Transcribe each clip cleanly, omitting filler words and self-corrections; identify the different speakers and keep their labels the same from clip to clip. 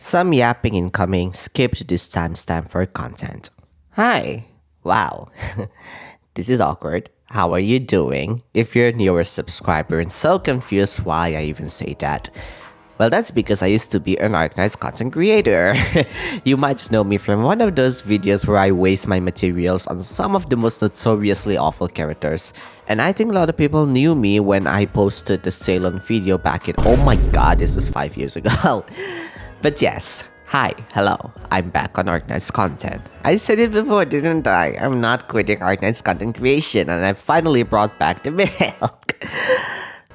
Speaker 1: Some yapping incoming, skip to this timestamp for content. Hi! Wow. This is awkward. How are you doing? If you're a newer subscriber and so confused why I even say that, well, that's because I used to be an Arknights content creator. You might just know me from one of those videos where I waste my materials on some of the most notoriously awful characters. And I think a lot of people knew me when I posted the Ceylon video back in, oh my god, this was 5 years ago. But yes, hi, hello, I'm back on Arknights content. I said it before, didn't I? I'm not quitting Arknights content creation and I finally brought back the milk.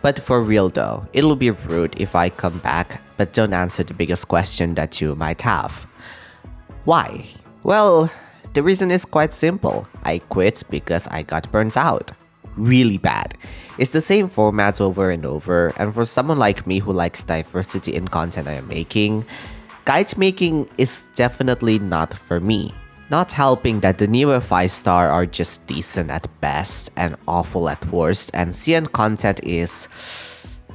Speaker 1: But for real though, it'll be rude if I come back but don't answer the biggest question that you might have. Why? Well, the reason is quite simple. I quit because I got burnt out. Really bad. It's the same formats over and over, and for someone like me who likes diversity in content I am making, guide making is definitely not for me. Not helping that the newer 5-star are just decent at best and awful at worst, and CN content is,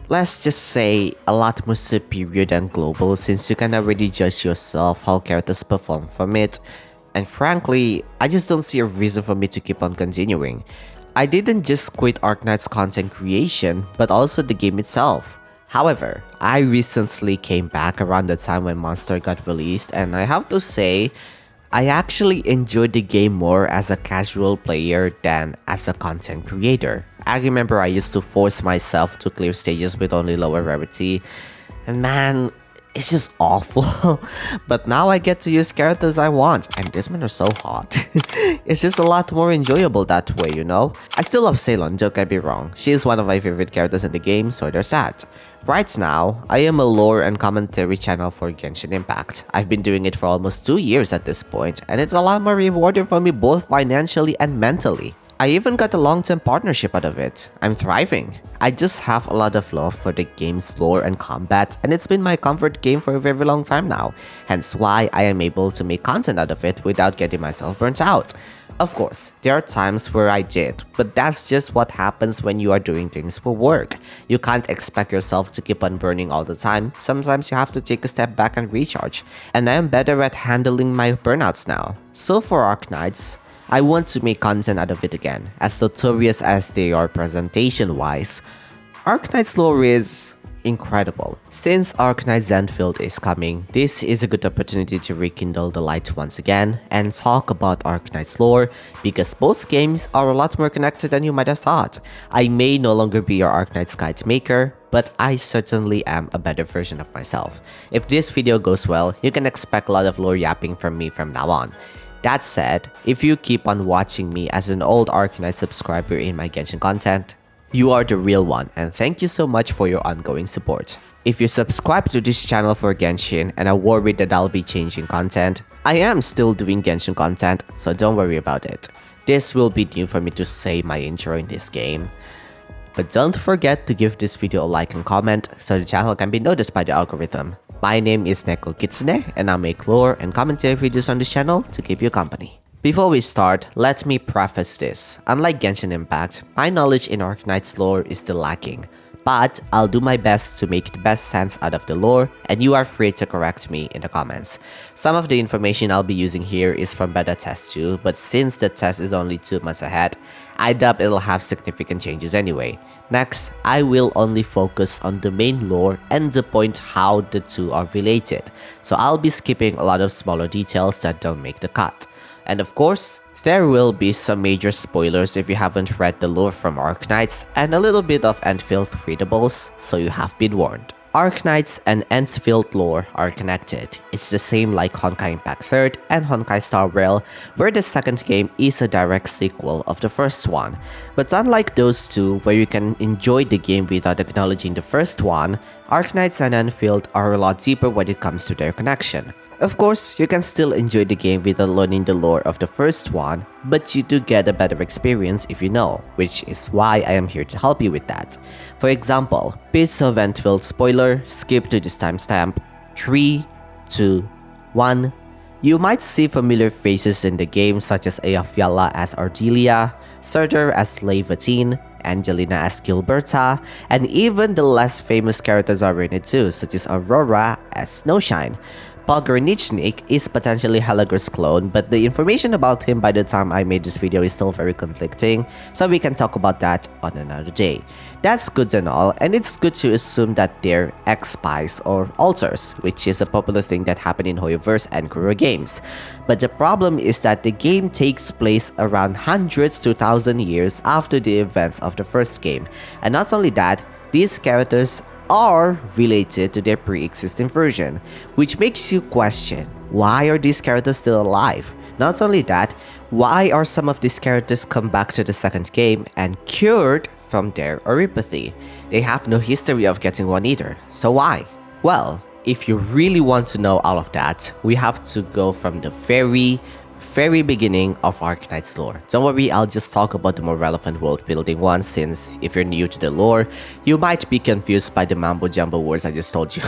Speaker 1: let's just say, a lot more superior than global since you can already judge yourself how characters perform from it, and frankly, I just don't see a reason for me to keep on continuing. I didn't just quit Arknights content creation, but also the game itself. However, I recently came back around the time when Monster got released, and I have to say, I actually enjoyed the game more as a casual player than as a content creator. I remember I used to force myself to clear stages with only lower rarity, and man, it's just awful. But now I get to use characters I want, and these men are so hot. It's just a lot more enjoyable that way, you know? I still love Ceylon, don't get me wrong. She is one of my favorite characters in the game, so there's that. Right now, I am a lore and commentary channel for Genshin Impact. I've been doing it for almost 2 years at this point, and it's a lot more rewarding for me both financially and mentally. I even got a long-term partnership out of it. I'm thriving. I just have a lot of love for the game's lore and combat, and it's been my comfort game for a very long time now, hence why I am able to make content out of it without getting myself burnt out. Of course, there are times where I did, but that's just what happens when you are doing things for work. You can't expect yourself to keep on burning all the time. Sometimes you have to take a step back and recharge, and I am better at handling my burnouts now. So for Arknights, I want to make content out of it again. As notorious as they are presentation-wise, Arknights lore is incredible. Since Arknights Endfield is coming, this is a good opportunity to rekindle the light once again and talk about Arknights lore because both games are a lot more connected than you might have thought. I may no longer be your Arknights guide maker, but I certainly am a better version of myself. If this video goes well, you can expect a lot of lore yapping from me from now on. That said, if you keep on watching me as an old Arknights subscriber in my Genshin content, you are the real one, and thank you so much for your ongoing support. If you subscribe to this channel for Genshin and are worried that I'll be changing content, I am still doing Genshin content, so don't worry about it. This will be new for me to say my intro in this game. But don't forget to give this video a like and comment so the channel can be noticed by the algorithm. My name is Neko Kitsune and I make lore and commentary videos on this channel to keep you company. Before we start, let me preface this. Unlike Genshin Impact, my knowledge in Arknights lore is still lacking. But I'll do my best to make the best sense out of the lore and you are free to correct me in the comments. Some of the information I'll be using here is from beta test 2, but since the test is only 2 months ahead, I doubt it'll have significant changes anyway. Next, I will only focus on the main lore and the point how the two are related, so I'll be skipping a lot of smaller details that don't make the cut. And of course, there will be some major spoilers if you haven't read the lore from Arknights and a little bit of Endfield readables, so you have been warned. Arknights and Endfield lore are connected. It's the same like Honkai Impact 3rd and Honkai Star Rail, where the second game is a direct sequel of the first one. But unlike those two, where you can enjoy the game without acknowledging the first one, Arknights and Endfield are a lot deeper when it comes to their connection. Of course, you can still enjoy the game without learning the lore of the first one, but you do get a better experience if you know, which is why I am here to help you with that. For example, bits of Endfield spoiler, skip to this timestamp, 3, 2, 1. You might see familiar faces in the game such as Eyjafjalla as Ardelia, Surtur as Levatine, Angelina as Gilberta, and even the less famous characters are in it too, such as Aurora as Snowshine. Pogranichnik is potentially Helagor's clone, but the information about him by the time I made this video is still very conflicting, so we can talk about that on another day. That's good and all, and it's good to assume that they're X-Spies or alters, which is a popular thing that happened in Hoyoverse and Kuro games. But the problem is that the game takes place around hundreds to thousand years after the events of the first game, and not only that, these characters are related to their pre-existing version, which makes you question, why are these characters still alive? Not only that, why are some of these characters come back to the second game and cured from their oripathy? They have no history of getting one either, so why? Well, if you really want to know all of that, we have to go from the very beginning of Arknights lore. Don't worry, I'll just talk about the more relevant world building ones, since if you're new to the lore, you might be confused by the mambo jumbo words I just told you.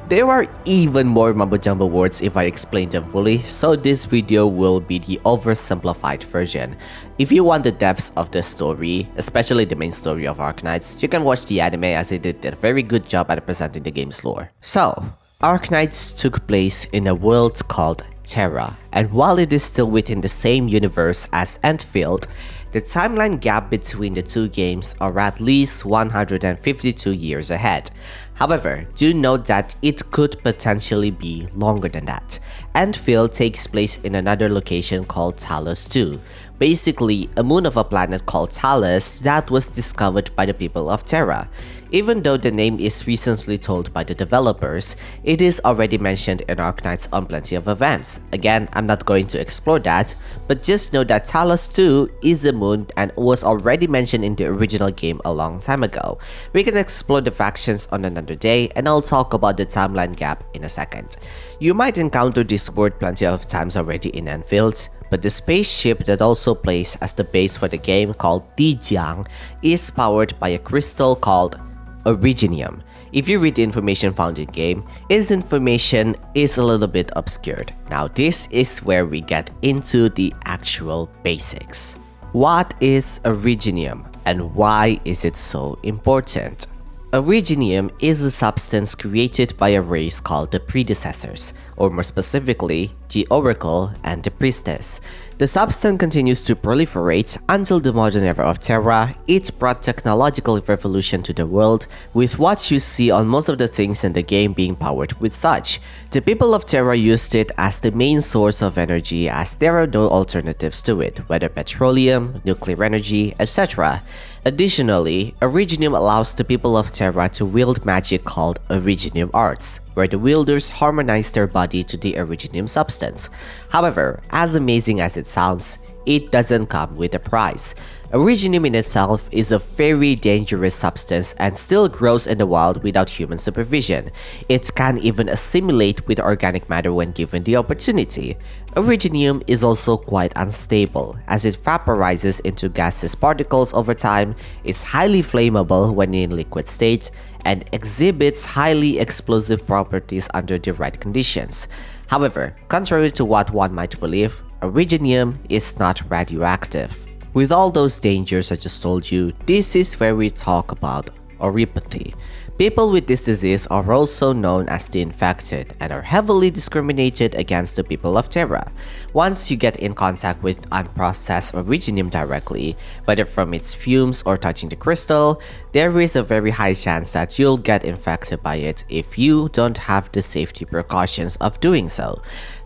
Speaker 1: There are even more mambo jumbo words if I explain them fully, so this video will be the oversimplified version. If you want the depths of the story, especially the main story of Arknights, you can watch the anime as they did a very good job at presenting the game's lore. So, Arknights took place in a world called Terra, and while it is still within the same universe as Endfield, the timeline gap between the two games are at least 152 years ahead. However, do note that it could potentially be longer than that. Endfield takes place in another location called talos-ii, basically a moon of a planet called Talos that was discovered by the people of Terra. Even though the name is recently told by the developers, it is already mentioned in Arknights on plenty of events. Again, I'm not going to explore that, but just know that Talos-ii is a moon and was already mentioned in the original game a long time ago. We can explore the factions on another day, and I'll talk about the timeline gap in a second. You might encounter this word plenty of times already in Endfield, but the spaceship that also plays as the base for the game, called Dijiang, is powered by a crystal called Originium. If you read the information found in game, its information is a little bit obscured. Now this is where we get into the actual basics. What is Originium and why is it so important? Originium is a substance created by a race called the Predecessors, or more specifically, the Oracle and the Priestess. The substance continues to proliferate until the modern era of Terra. It brought technological revolution to the world, with what you see on most of the things in the game being powered with such. The people of Terra used it as the main source of energy, as there are no alternatives to it, whether petroleum, nuclear energy, etc. Additionally, Originium allows the people of Terra to wield magic called Originium arts, where the wielders harmonize their body to the Originium substance. However, as amazing as it sounds, it doesn't come with a price. Originium in itself is a very dangerous substance and still grows in the wild without human supervision. It can even assimilate with organic matter when given the opportunity. Originium is also quite unstable, as it vaporizes into gaseous particles over time, is highly flammable when in liquid state, and exhibits highly explosive properties under the right conditions. However, contrary to what one might believe, Originium is not radioactive. With all those dangers I just told you, this is where we talk about oripathy. People with this disease are also known as the infected and are heavily discriminated against the people of Terra. Once you get in contact with unprocessed Originium directly, whether from its fumes or touching the crystal, there is a very high chance that you'll get infected by it if you don't have the safety precautions of doing so.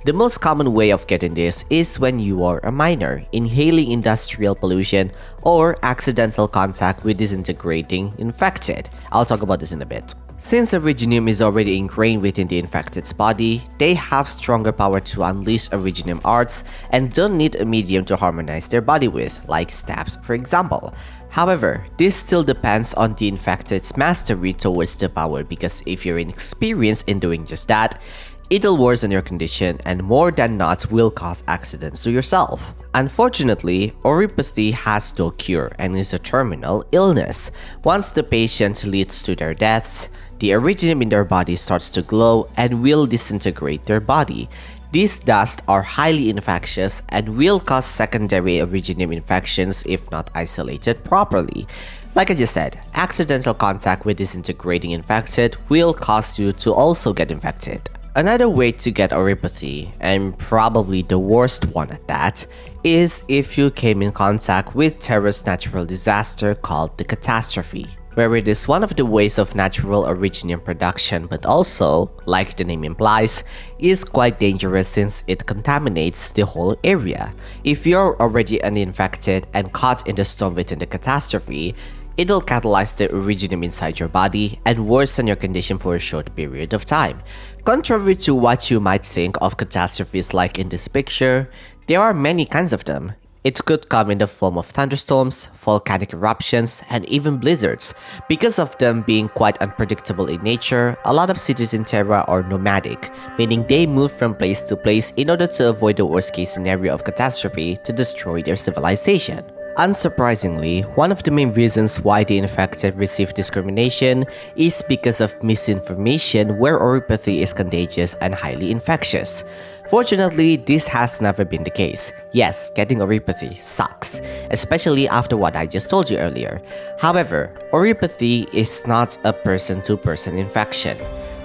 Speaker 1: The most common way of getting this is when you are a miner, inhaling industrial pollution, or accidental contact with disintegrating infected. I'll talk about this in a bit. Since Originium is already ingrained within the infected's body, they have stronger power to unleash Originium arts and don't need a medium to harmonize their body with, like stabs for example. However, this still depends on the infected's mastery towards the power, because if you're inexperienced in doing just that, it'll worsen your condition and more than not will cause accidents to yourself. Unfortunately, oripathy has no cure and is a terminal illness. Once the patient leads to their deaths, the Originium in their body starts to glow and will disintegrate their body. These dust are highly infectious and will cause secondary Originium infections if not isolated properly. Like I just said, accidental contact with disintegrating infected will cause you to also get infected. Another way to get oripathy, and probably the worst one at that, is if you came in contact with Terra's natural disaster called the catastrophe, where it is one of the ways of natural Originium production, but also, like the name implies, is quite dangerous since it contaminates the whole area. If you're already uninfected and caught in the storm within the catastrophe, it'll catalyze the Originium inside your body and worsen your condition for a short period of time. Contrary to what you might think of catastrophes like in this picture, there are many kinds of them. It could come in the form of thunderstorms, volcanic eruptions, and even blizzards. Because of them being quite unpredictable in nature, a lot of cities in Terra are nomadic, meaning they move from place to place in order to avoid the worst case scenario of catastrophe to destroy their civilization. Unsurprisingly, one of the main reasons why the infected receive discrimination is because of misinformation where oripathy is contagious and highly infectious. Fortunately, this has never been the case. Yes, getting oripathy sucks, especially after what I just told you earlier. However, oripathy is not a person-to-person infection.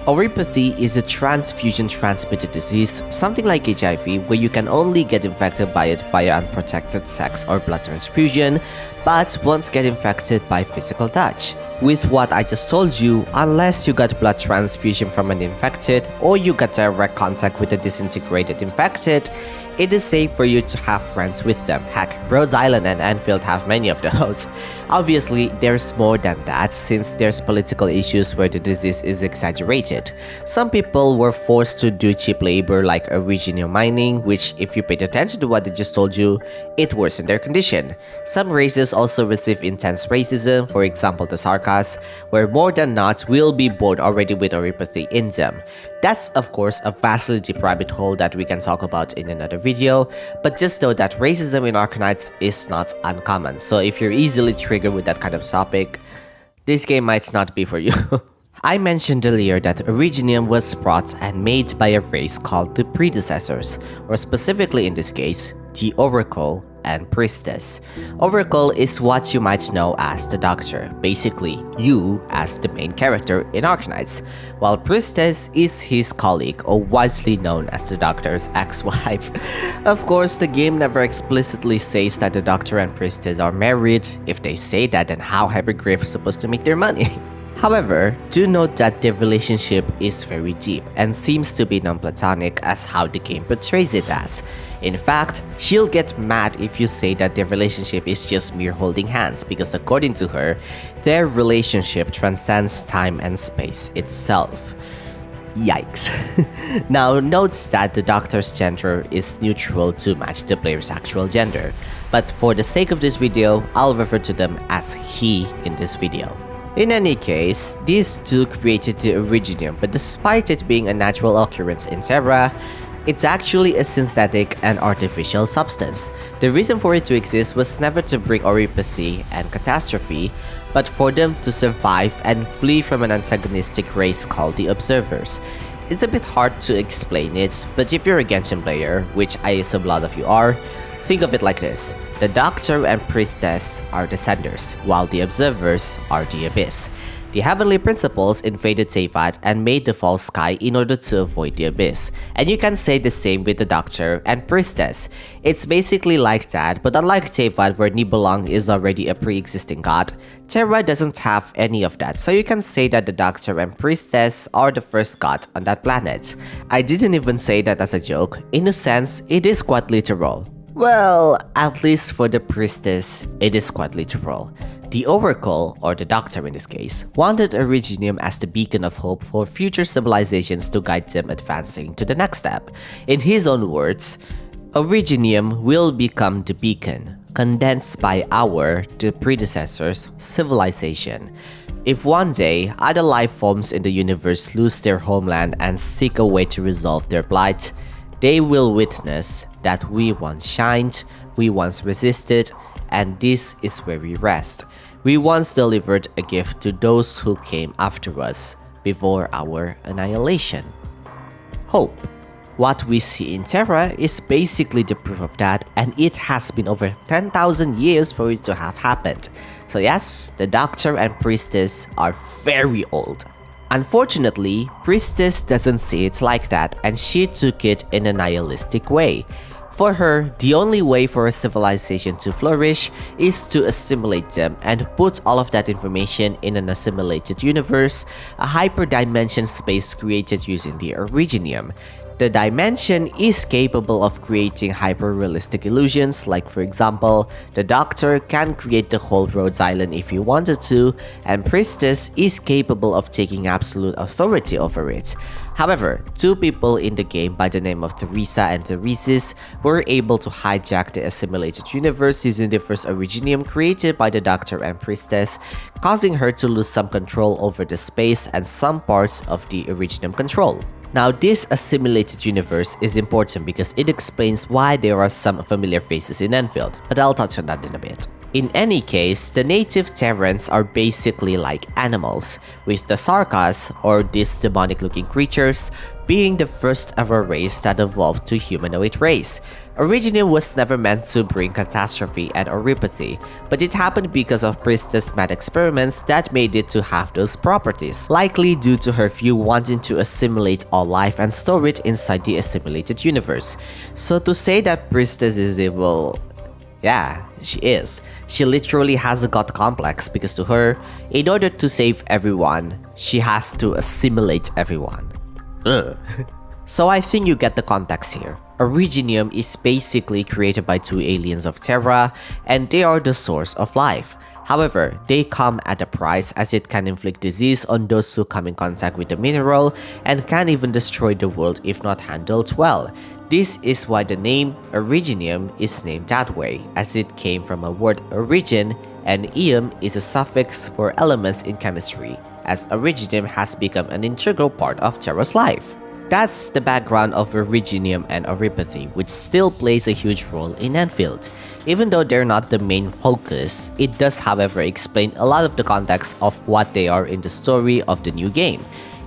Speaker 1: Oripathy is a transfusion-transmitted disease, something like HIV, where you can only get infected by it via unprotected sex or blood transfusion, but won't get infected by physical touch. With what I just told you, unless you got blood transfusion from an infected or you got direct contact with a disintegrated infected, it is safe for you to have friends with them. Heck, Rhode Island and Endfield have many of those. Obviously, there's more than that since there's political issues where the disease is exaggerated. Some people were forced to do cheap labor like Originium mining, which if you paid attention to what I just told you, it worsened their condition. Some races also receive intense racism, for example the Sarkas, where more than not will be born already with oripathy in them. That's of course a vastly deep rabbit hole that we can talk about in another video, but just know that racism in Arknights is not uncommon, so if you're easily triggered with that kind of topic, this game might not be for you. I mentioned earlier that Originium was brought and made by a race called the Predecessors, or specifically in this case, the Oracle and Priestess. Oracle is what you might know as the Doctor, basically you as the main character in Arknights, while Priestess is his colleague or widely known as the Doctor's ex-wife. Of course, the game never explicitly says that the Doctor and Priestess are married. If they say that, then how Hypergriff is supposed to make their money? However, do note that their relationship is very deep and seems to be non-platonic as how the game portrays it as. In fact, she'll get mad if you say that their relationship is just mere holding hands because according to her, their relationship transcends time and space itself. Yikes. Now note that the Doctor's gender is neutral to match the player's actual gender, but for the sake of this video, I'll refer to them as he in this video. In any case, these two created the Originium, but despite it being a natural occurrence in Terra, it's actually a synthetic and artificial substance. The reason for it to exist was never to bring oripathy and catastrophe, but for them to survive and flee from an antagonistic race called the Observers. It's a bit hard to explain it, but if you're a Genshin player, which I assume a lot of you are, think of it like this. The Doctor and Priestess are the senders, while the Observers are the Abyss. The Heavenly Principles invaded Teyvat and made the False Sky in order to avoid the Abyss. And you can say the same with the Doctor and Priestess. It's basically like that, but unlike Teyvat where Nibelung is already a pre-existing god, Terra doesn't have any of that, so you can say that the Doctor and Priestess are the first god on that planet. I didn't even say that as a joke. In a sense, it is quite literal. Well, at least for the Priestess, it is quite literal. The Oracle, or the Doctor in this case, wanted Originium as the beacon of hope for future civilizations to guide them advancing to the next step. In his own words, Originium will become the beacon, condensed by the Predecessors, civilization. If one day, other life forms in the universe lose their homeland and seek a way to resolve their plight, they will witness that we once shined, we once resisted, and this is where we rest. We once delivered a gift to those who came after us, before our annihilation. Hope. What we see in Terra is basically the proof of that, and it has been over 10,000 years for it to have happened. So yes, the Doctor and Priestess are very old. Unfortunately, Priestess doesn't see it like that, and she took it in a nihilistic way. For her, the only way for a civilization to flourish is to assimilate them and put all of that information in an assimilated universe, a hyperdimension space created using the Originium. The dimension is capable of creating hyper-realistic illusions, like for example, the Doctor can create the whole Rhodes Island if he wanted to, and Priestess is capable of taking absolute authority over it. However, two people in the game by the name of Theresa and Theresis were able to hijack the assimilated universe using the first Originium created by the Doctor and Priestess, causing her to lose some control over the space and some parts of the Originium control. Now, this assimilated universe is important because it explains why there are some familiar faces in Enfield, but I'll touch on that in a bit. In any case, the native Terrans are basically like animals, with the Sarkas, or these demonic-looking creatures, being the first ever race that evolved to humanoid race. Originium was never meant to bring catastrophe and oripathy, but it happened because of Priestess' mad experiments that made it to have those properties, likely due to her view wanting to assimilate all life and store it inside the assimilated universe. So to say that Priestess is evil, yeah, she is. She literally has a god complex because to her, in order to save everyone, she has to assimilate everyone. Ugh. So I think you get the context here. Originium is basically created by two aliens of Terra, and they are the source of life. However, they come at a price as it can inflict disease on those who come in contact with the mineral and can even destroy the world if not handled well. This is why the name Originium is named that way, as it came from a word origin, and -ium is a suffix for elements in chemistry, as Originium has become an integral part of Terra's life. That's the background of Originium and Oripathy, which still plays a huge role in Enfield. Even though they're not the main focus, it does however explain a lot of the context of what they are in the story of the new game.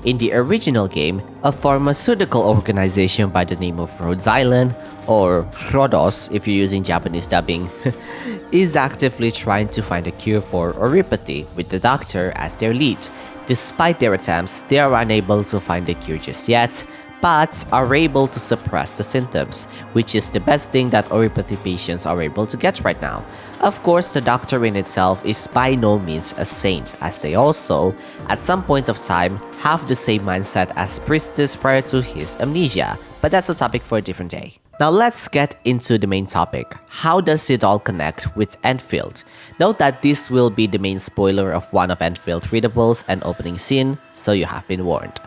Speaker 1: In the original game, a pharmaceutical organization by the name of Rhodes Island, or Rhodos if you're using Japanese dubbing, is actively trying to find a cure for Oripathy with the Doctor as their lead. Despite their attempts, they are unable to find the cure just yet, but are able to suppress the symptoms, which is the best thing that Oripathy patients are able to get right now. Of course, the Doctor in itself is by no means a saint, as they also, at some point of time, have the same mindset as Priestess prior to his amnesia, but that's a topic for a different day. Now let's get into the main topic. How does it all connect with Endfield? Note that this will be the main spoiler of one of Endfield readables and opening scene, so you have been warned.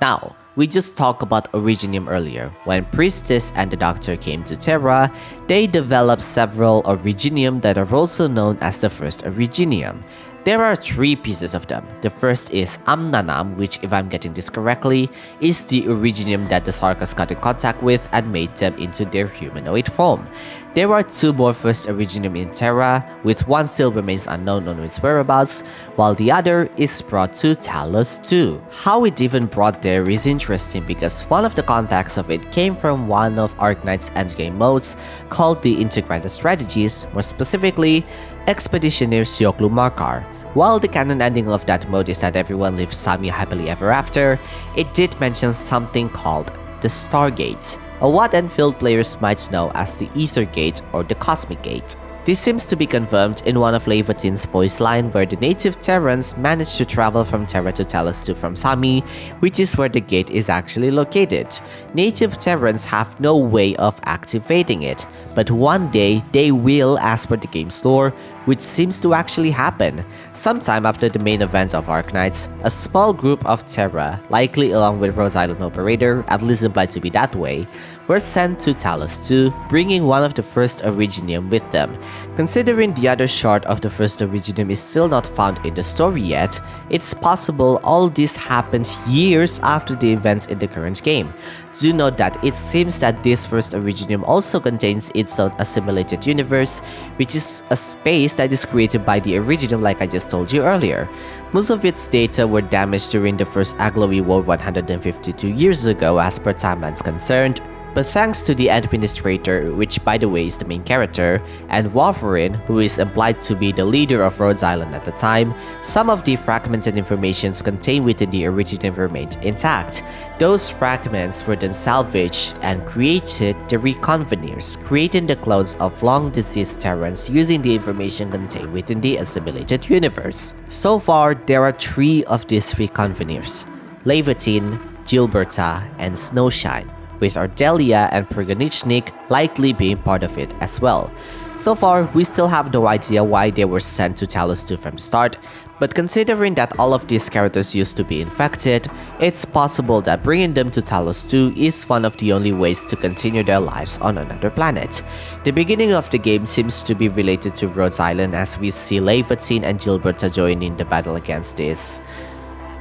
Speaker 1: Now, we just talked about Originium earlier. When Priestess and the Doctor came to Terra, they developed several Originium that are also known as the first Originium. There are three pieces of them. The first is Amnanam, which, if I'm getting this correctly, is the Originium that the Sarkas got in contact with and made them into their humanoid form. There are two more first Originium in Terra, with one still remains unknown on its whereabouts, while the other is brought to talos-ii. How it even brought there is interesting because one of the contacts of it came from one of Arknights' endgame modes called the Integrated Strategies, more specifically, Expeditioneer Sioklu Markar. While the canon ending of that mode is that everyone lives Sami happily ever after, it did mention something called the Stargate, or what Enfield players might know as the Ether Gate or the Cosmic Gate. This seems to be confirmed in one of Levatin's voice line where the native Terrans managed to travel from Terra to talos-ii from Sami, which is where the gate is actually located. Native Terrans have no way of activating it, but one day they will as per the game's lore, which seems to actually happen. Sometime after the main event of Arknights, a small group of Terra, likely along with Rhodes Island Operator, at least implied to be that way, were sent to talos-ii, bringing one of the first Originium with them. Considering the other shard of the first Originium is still not found in the story yet, it's possible all this happened years after the events in the current game. Do note that it seems that this first Originium also contains its own assimilated universe, which is a space that is created by the Originium like I just told you earlier. Most of its data were damaged during the first Agloe War 152 years ago as per timelines concerned, But thanks to the Administrator, which by the way is the main character, and Wolverine, who is implied to be the leader of Rhodes Island at the time, some of the fragmented informations contained within the Originium remained intact. Those fragments were then salvaged and created the Reconveneers, creating the clones of long-deceased Terrans using the information contained within the assimilated universe. So far, there are 3 of these Reconveneers: Leviathan, Gilberta, and Snowshine, with Ardelia and Progonichnik likely being part of it as well. So far, we still have no idea why they were sent to Talos-ii from the start, but considering that all of these characters used to be infected, it's possible that bringing them to Talos-ii is one of the only ways to continue their lives on another planet. The beginning of the game seems to be related to Rhodes Island, as we see Leviathan and Gilberta joining the battle against this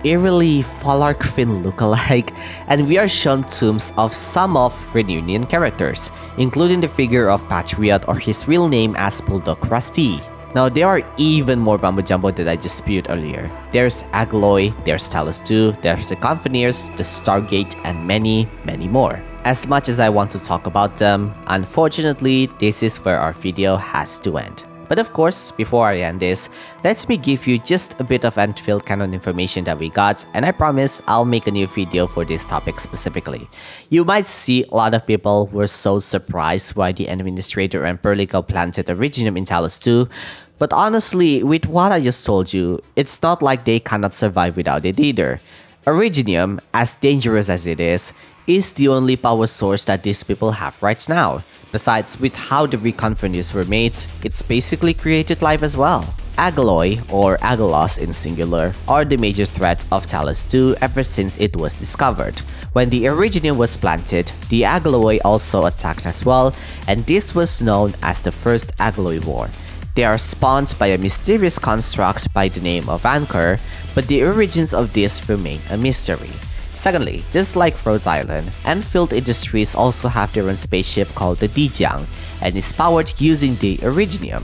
Speaker 1: eerily Falarkfin lookalike, and we are shown tombs of some of Reunion characters, including the figure of Patriot, or his real name as Bulldog Rusty. Now there are even more Bambo Jumbo that I just spewed earlier. There's Agloy, there's Talos-ii, there's the Conveneers, the Stargate, and many more. As much as I want to talk about them, unfortunately this is where our video has to end. But of course, before I end this, let me give you just a bit of Endfield canon information that we got, and I promise I'll make a new video for this topic specifically. You might see a lot of people were so surprised why the Administrator and Perlico planted Originium in Talos-ii, but honestly, with what I just told you, it's not like they cannot survive without it either. Originium, as dangerous as it is the only power source that these people have right now. Besides, with how the Reconveneers were made, it's basically created life as well. Agaloy, or Agalos in singular, are the major threat of Talos-ii ever since it was discovered. When the Originium was planted, the Agaloy also attacked as well, and this was known as the First Agaloy War. They are spawned by a mysterious construct by the name of Anchor, but the origins of this remain a mystery. Secondly, just like Rhodes Island, Endfield Industries also have their own spaceship called the Dijiang, and is powered using the Originium.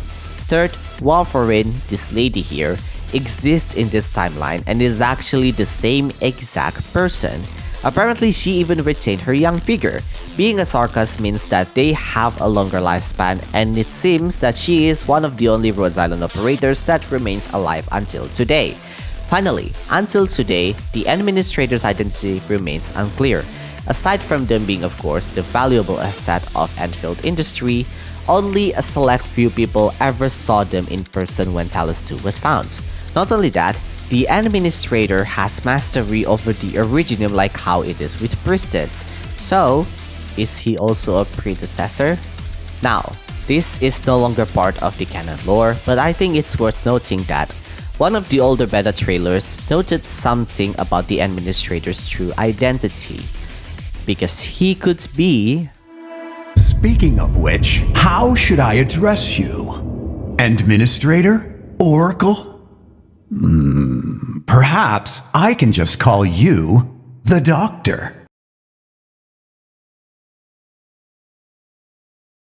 Speaker 1: Third, Wolverine, this lady here, exists in this timeline and is actually the same exact person. Apparently, she even retained her young figure. Being a Sarkas means that they have a longer lifespan, and it seems that she is one of the only Rhodes Island operators that remains alive until today. Finally, until today, the Administrator's identity remains unclear. Aside from them being, of course, the valuable asset of Endfield Industry, only a select few people ever saw them in person when Talos-ii was found. Not only that, the Administrator has mastery over the Originium like how it is with Priestess. So, is he also a predecessor? Now, this is no longer part of the canon lore, but I think it's worth noting that one of the older beta trailers noted something about the Administrator's true identity, because he could be...
Speaker 2: Speaking of which, how should I address you? Administrator? Oracle? Perhaps I can just call you the Doctor.